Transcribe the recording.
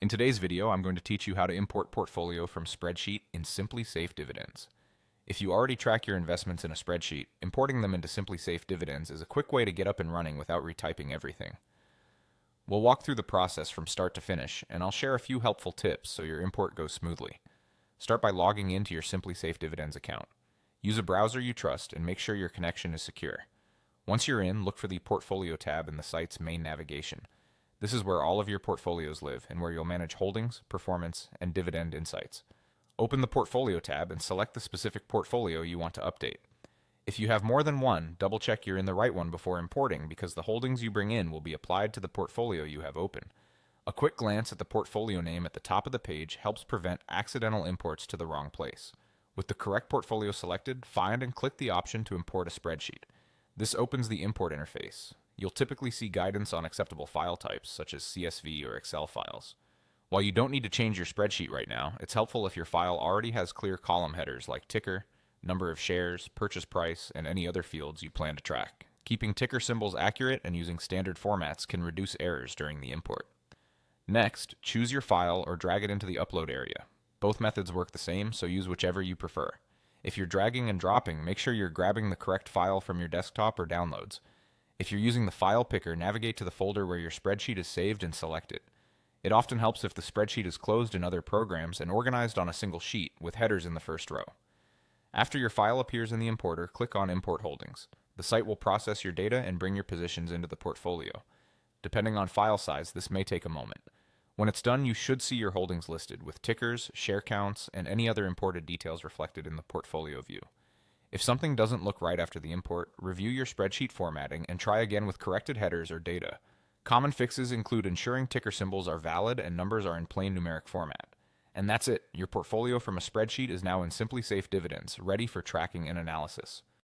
In today's video, I'm going to teach you how to import portfolio from Spreadsheet in Simply Safe Dividends. If you already track your investments in a spreadsheet, importing them into Simply Safe Dividends is a quick way to get up and running without retyping everything. We'll walk through the process from start to finish, and I'll share a few helpful tips so your import goes smoothly. Start by logging into your Simply Safe Dividends account. Use a browser you trust and make sure your connection is secure. Once you're in, look for the Portfolio tab in the site's main navigation. This is where all of your portfolios live and where you'll manage holdings, performance, and dividend insights. Open the Portfolio tab and select the specific portfolio you want to update. If you have more than one, double check you're in the right one before importing because the holdings you bring in will be applied to the portfolio you have open. A quick glance at the portfolio name at the top of the page helps prevent accidental imports to the wrong place. With the correct portfolio selected, find and click the option to import a spreadsheet. This opens the import interface. You'll typically see guidance on acceptable file types, such as CSV or Excel files. While you don't need to change your spreadsheet right now, it's helpful if your file already has clear column headers like ticker, number of shares, purchase price, and any other fields you plan to track. Keeping ticker symbols accurate and using standard formats can reduce errors during the import. Next, choose your file or drag it into the upload area. Both methods work the same, so use whichever you prefer. If you're dragging and dropping, make sure you're grabbing the correct file from your desktop or downloads. If you're using the file picker, navigate to the folder where your spreadsheet is saved and select it. It often helps if the spreadsheet is closed in other programs and organized on a single sheet with headers in the first row. After your file appears in the importer, click on Import Holdings. The site will process your data and bring your positions into the portfolio. Depending on file size, this may take a moment. When it's done, you should see your holdings listed with tickers, share counts, and any other imported details reflected in the portfolio view. If something doesn't look right after the import, review your spreadsheet formatting and try again with corrected headers or data. Common fixes include ensuring ticker symbols are valid and numbers are in plain numeric format. And that's it. Your portfolio from a spreadsheet is now in Simply Safe Dividends, ready for tracking and analysis.